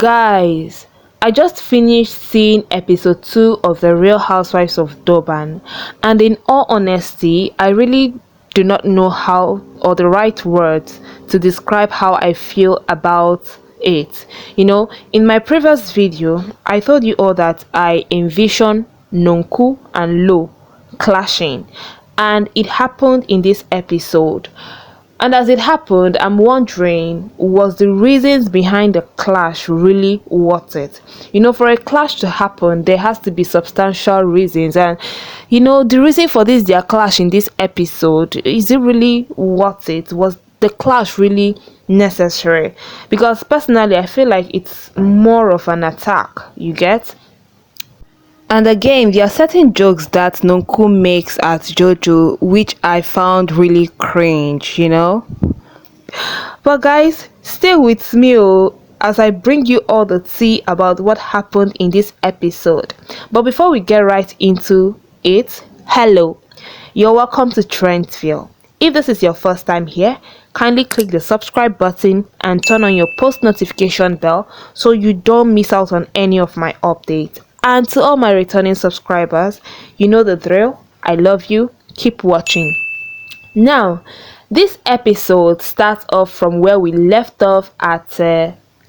Guys, I just finished seeing episode 2 of the Real Housewives of Durban, and in all honesty, I really do not know how or the right words to describe how I feel about it. In my previous video, I told you all that I envision Nonku and Lo clashing, and it happened in this episode. And as it happened, I'm wondering, was the reasons behind the clash really worth it? For a clash to happen, there has to be substantial reasons. And, the reason for their clash in this episode, is it really worth it? Was the clash really necessary? Because personally, I feel like it's more of an attack, you get? And again, there are certain jokes that Nonku makes at Jojo which I found really cringe, But guys, stay with me as I bring you all the tea about what happened in this episode. But before we get right into it, hello, you're welcome to Trentville. If this is your first time here, kindly click the subscribe button and turn on your post notification bell so you don't miss out on any of my updates. And to all my returning subscribers, you know the drill. I love you. Keep watching. Now, this episode starts off from where we left off at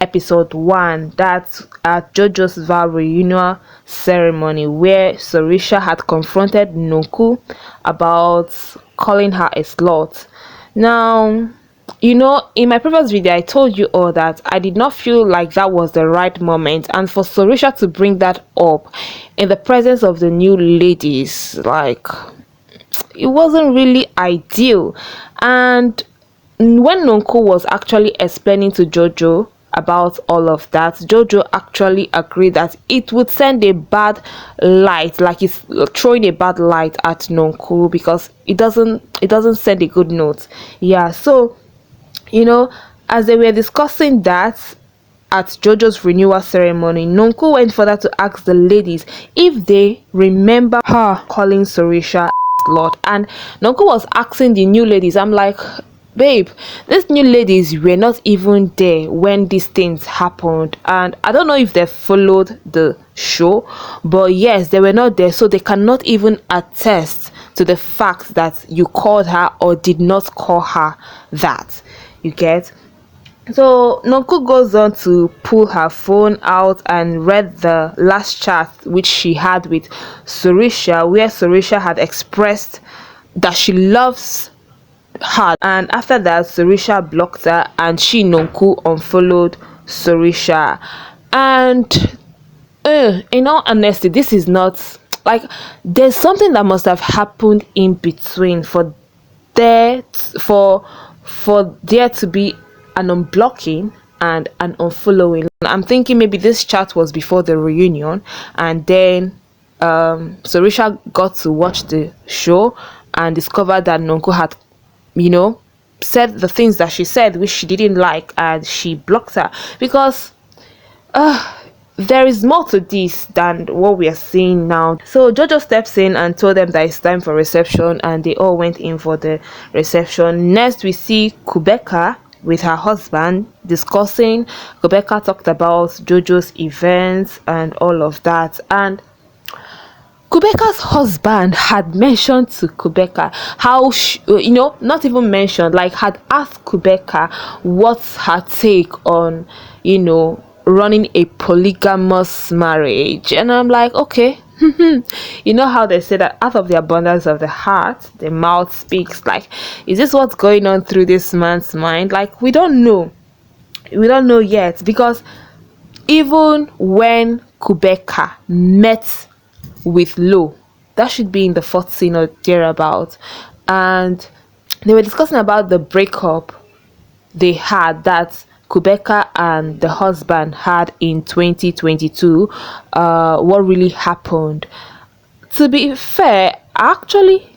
episode 1. That's at Jojo's vow reunion ceremony, where Sorisha had confronted Nonku about calling her a slut. Now, in my previous video, I told you all that I did not feel like that was the right moment, and for Sorisha to bring that up in the presence of the new ladies, it wasn't really ideal. And when Nonku was actually explaining to Jojo about all of that, Jojo actually agreed that it would send a bad light, like it's throwing a bad light at Nonku, because it doesn't send a good note. Yeah, so as they were discussing that at Jojo's renewal ceremony, Nonku went further to ask the ladies if they remember her calling Sorisha Lord. And Nonku was asking the new ladies, I'm like, babe, these new ladies were not even there when these things happened, and I don't know if they followed the show, but yes, they were not there, so they cannot even attest to the fact that you called her or did not call her that. You get? So Nonku goes on to pull her phone out and read the last chat which she had with Sorisha, where Sorisha had expressed that she loves her, and after that Sorisha blocked her and she, Nonku, unfollowed Sorisha. And in all honesty, this is not there's something that must have happened in between for there to be an unblocking and an unfollowing. I'm thinking maybe this chat was before the reunion, and then Sorisha got to watch the show and discovered that Nonku had said the things that she said which she didn't like, and she blocked her, because there is more to this than what we are seeing now. So Jojo steps in and told them that it's time for reception, and they all went in for the reception. Next we see Kubheka with her husband discussing. Kubheka talked about Jojo's events and all of that, and Kubheka's husband had mentioned to Kubheka how not even mentioned, had asked Kubheka what's her take on running a polygamous marriage. And I'm like, okay. How they say that out of the abundance of the heart the mouth speaks. Is this what's going on through this man's mind? We don't know yet, because even when Kubheka met with Lo, that should be in the 4th scene or thereabout, and they were discussing about the breakup they had, that Kubheka and the husband had in 2022, what really happened. To be fair, I actually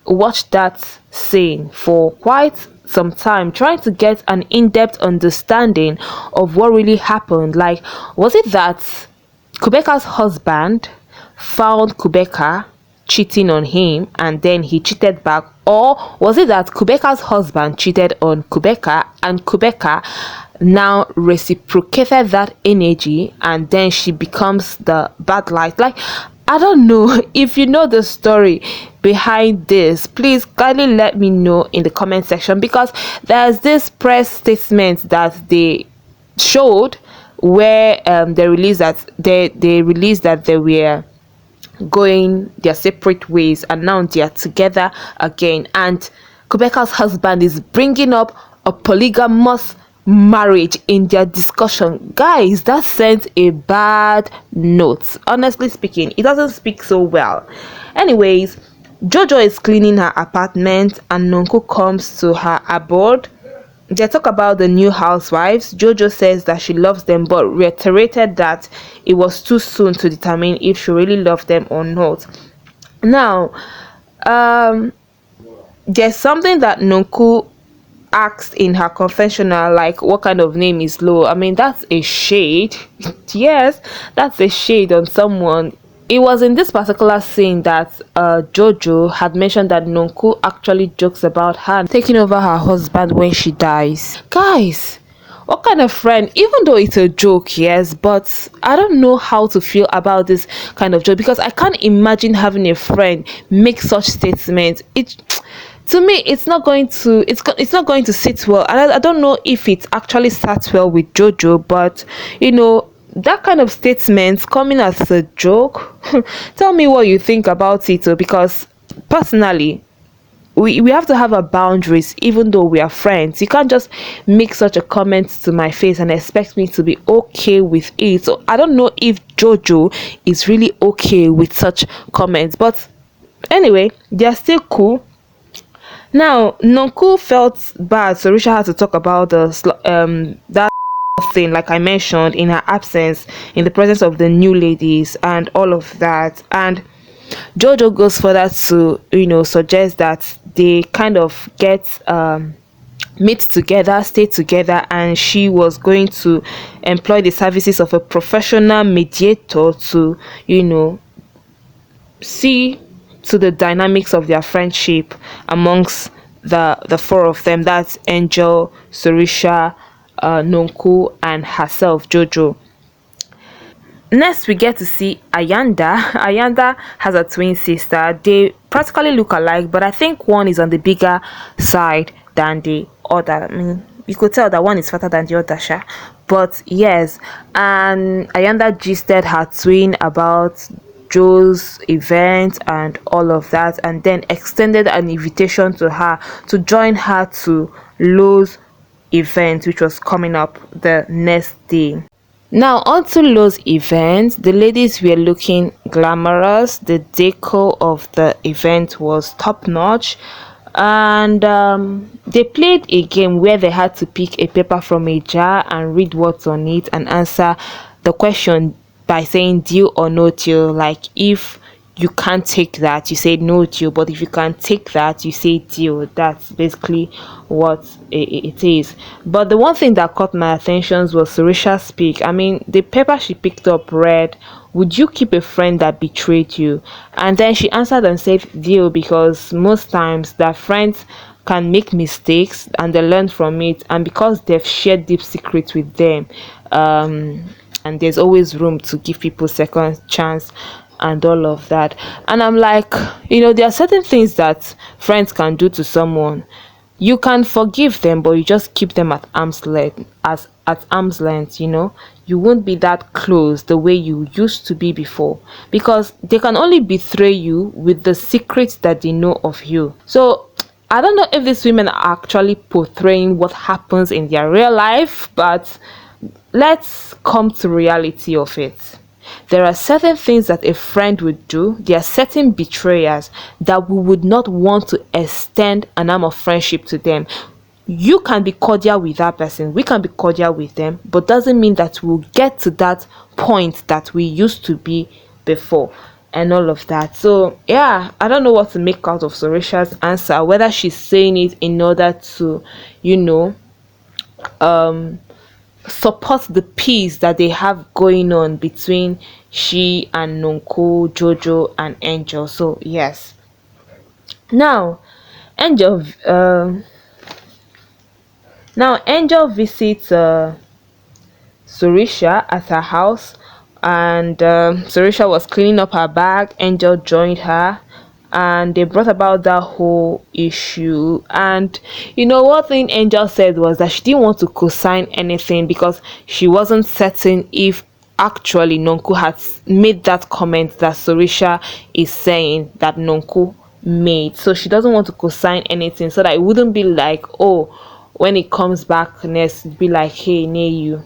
watched that scene for quite some time, trying to get an in-depth understanding of what really happened. Was it that Kubheka's husband found Kubheka cheating on him and then he cheated back, or was it that Kubheka's husband cheated on Kubheka and Kubheka now reciprocated that energy and then she becomes the bad light? Like, I don't know. If you know the story behind this, please kindly let me know in the comment section, because there's this press statement that they showed where they released that they released that they were going their separate ways and now they are together again, and Kubeka's husband is bringing up a polygamous marriage in their discussion. Guys, that sent a bad note. Honestly speaking, it doesn't speak so well. Anyways, Jojo is cleaning her apartment and Nonku comes to her abode. They talk about the new housewives. Jojo says that she loves them, but reiterated that it was too soon to determine if she really loved them or not. Now, there's something that Nonku asked in her confessional, like, what kind of name is Lo? I mean, that's a shade. Yes, that's a shade on someone. It was in this particular scene that Jojo had mentioned that Nonku actually jokes about her taking over her husband when she dies. Guys, what kind of friend? Even though it's a joke, yes, but I don't know how to feel about this kind of joke, because I can't imagine having a friend make such statements. To me, it's not going to sit well. I don't know if it actually sat well with Jojo, but that kind of statements coming as a joke. Tell me what you think about it, because personally, we have to have our boundaries. Even though we are friends, you can't just make such a comment to my face and expect me to be okay with it. So I don't know if Jojo is really okay with such comments, but anyway, they're still cool. Now, Nonku felt bad. Sorisha had to talk about that thing, like I mentioned, in her absence, in the presence of the new ladies and all of that. And Jojo goes further to suggest that they kind of get meet together, stay together, and she was going to employ the services of a professional mediator to see to the dynamics of their friendship amongst the four of them. That's Angel, Sorisha, Nonku, and herself, Jojo. Next, we get to see Ayanda. Ayanda has a twin sister. They practically look alike, but I think one is on the bigger side than the other. I mean, you could tell that one is fatter than the other, sha. But yes, and Ayanda gisted her twin about Joe's event and all of that, and then extended an invitation to her to join her to Lo's event, which was coming up the next day. Now, onto Lo's event, the ladies were looking glamorous. The deco of the event was top notch, and they played a game where they had to pick a paper from a jar and read what's on it and answer the question by saying deal or no deal. Like, if you can't take that, you say no deal, but if you can take that, you say deal. That's basically what it is. But the one thing that caught my attention was Sorisha's speak. I mean, the paper she picked up read, would you keep a friend that betrayed you? And then she answered and said deal, because most times that friends can make mistakes and they learn from it, and because they've shared deep secrets with them, and there's always room to give people second chance and all of that. And I'm like, there are certain things that friends can do to someone. You can forgive them, but you just keep them at arm's length. You won't be that close the way you used to be before, because they can only betray you with the secrets that they know of you. So I don't know if these women are actually portraying what happens in their real life, but let's come to reality of it. There are certain things that a friend would do. There are certain betrayers that we would not want to extend an arm of friendship to them. You can be cordial with that person, we can be cordial with them, but doesn't mean that we'll get to that point that we used to be before and all of that. So yeah, I don't know what to make out of Sorisha's answer, whether she's saying it in order to support the peace that they have going on between she and Nonku, Jojo, and Angel. So yes, now Angel, Angel visits Sorisha at her house, and Sorisha was cleaning up her bag. Angel joined her, and they brought about that whole issue. And one thing Angel said was that she didn't want to co-sign anything because she wasn't certain if actually Nonku had made that comment that Sorisha is saying that Nonku made. So she doesn't want to co-sign anything so that it wouldn't be like, oh, when it comes back next, be like, hey, nay, you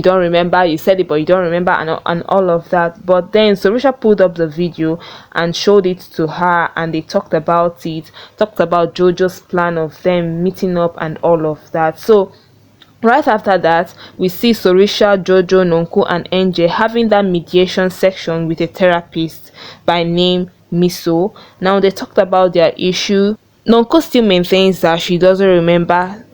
don't remember, you said it but you don't remember, and all of that. But then Sorisha pulled up the video and showed it to her, and they talked about Jojo's plan of them meeting up and all of that. So right after that, we see Sorisha, Jojo, Nonku, and NJ having that mediation section with a therapist by name Miso. Now they talked about their issue. Nonku still maintains that she doesn't remember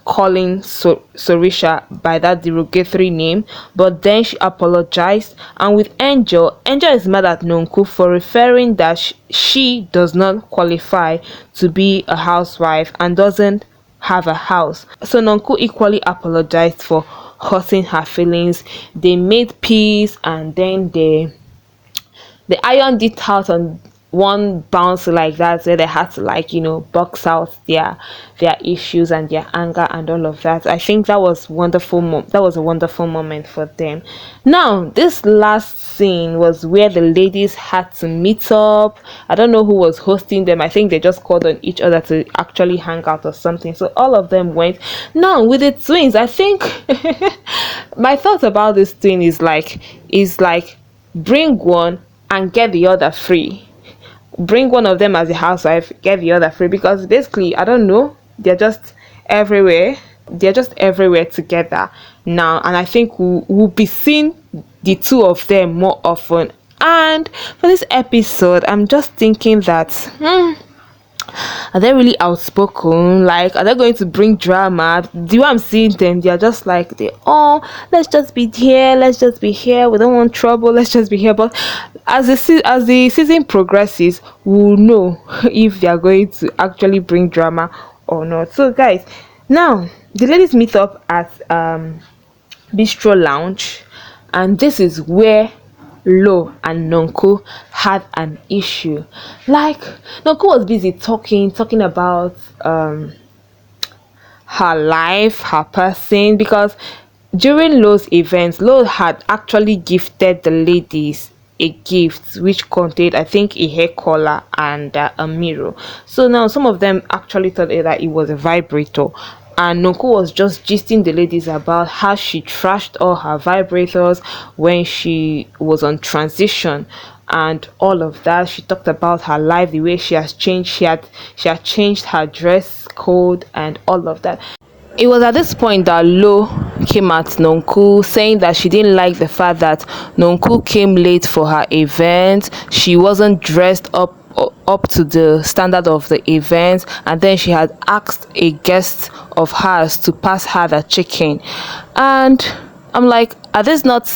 calling Sorisha by that derogatory name, but then she apologized. And with Angel is mad at Nonku for referring that she does not qualify to be a housewife and doesn't have a house. So Nonku equally apologized for hurting her feelings. They made peace, and then they ironed it out on one bounce like that, where they had to box out their issues and their anger and all of that. I think that was wonderful. That was a wonderful moment for them. Now this last scene was where the ladies had to meet up. I don't know who was hosting them. I think they just called on each other to actually hang out or something. So all of them went. Now with the twins, I think my thoughts about this twin is like bring one and get the other free. Bring one of them as a housewife, get the other free, because basically, I don't know, they're just everywhere together now, and I think we'll be seeing the two of them more often. And for this episode, I'm just thinking that are they really outspoken? Like, are they going to bring drama? The way I'm seeing them, they're just like, let's just be here, we don't want trouble, let's just be here. But as the season progresses, we'll know if they are going to actually bring drama or not. So guys, now the ladies meet up at Bistro Lounge, and this is where Lo and Nonku had an issue. Like, Nonku was busy talking about her life, her person, because during Lo's events, Lo had actually gifted the ladies a gift which contained, I think, a hair collar and a mirror. So now some of them actually thought that it was a vibrator, and Nonku was just gisting the ladies about how she trashed all her vibrators when she was on transition and all of that. She talked about her life, the way she has changed. She had changed her dress code and all of that. It was at this point that Lo came at Nonku, saying that she didn't like the fact that Nonku came late for her event. She wasn't dressed up to the standard of the event, and then she had asked a guest of hers to pass her the chicken. And I'm like, are these not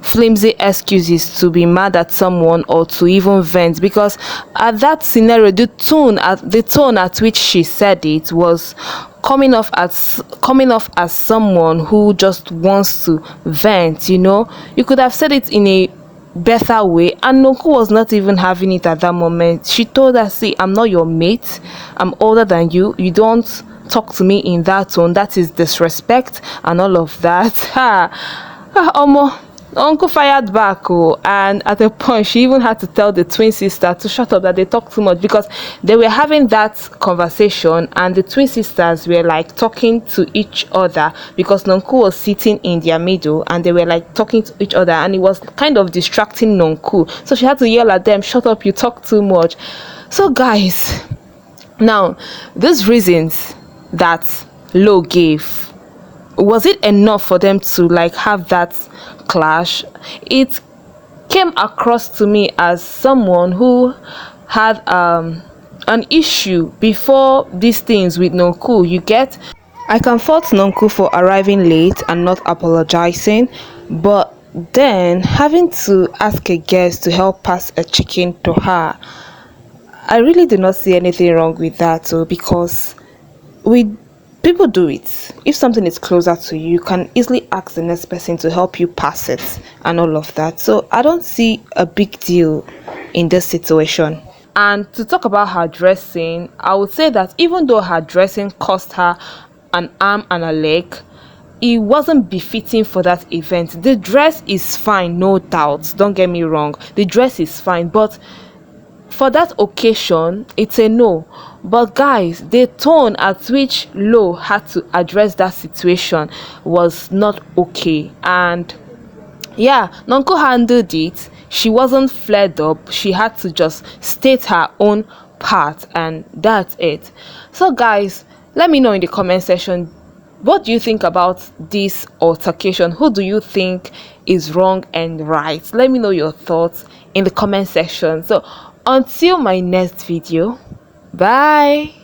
flimsy excuses to be mad at someone or to even vent? Because at that scenario, the tone at which she said it was coming off as someone who just wants to vent. You could have said it in a better way, and Nonku was not even having it at that moment. She told her, see, I'm not your mate, I'm older than you don't talk to me in that tone, that is disrespect and all of that. Uncle fired back, and at a point she even had to tell the twin sister to shut up, that they talk too much, because they were having that conversation and the twin sisters were like talking to each other, because Nonku was sitting in their middle and they were like talking to each other, and it was kind of distracting Nonku. So she had to yell at them, shut up, you talk too much. So guys, now these reasons that Lo gave, was it enough for them to have that clash? It came across to me as someone who had an issue before these things with Nonku, you get. I can fault Nonku for arriving late and not apologizing, but then having to ask a guest to help pass a chicken to her, I really do not see anything wrong with that, too, because we people do it. If something is closer to you, you can easily ask the next person to help you pass it and all of that. So I don't see a big deal in this situation. And to talk about her dressing, I would say that even though her dressing cost her an arm and a leg, it wasn't befitting for that event. The dress is fine, no doubt. Don't get me wrong. The dress is fine, but for that occasion, it's a no. But guys, the tone at which Lo had to address that situation was not okay. And yeah, Nonko handled it. She wasn't flared up. She had to just state her own part, and that's it. So guys, let me know in the comment section, what do you think about this altercation? Who do you think is wrong and right? Let me know your thoughts in the comment section. So until my next video, bye.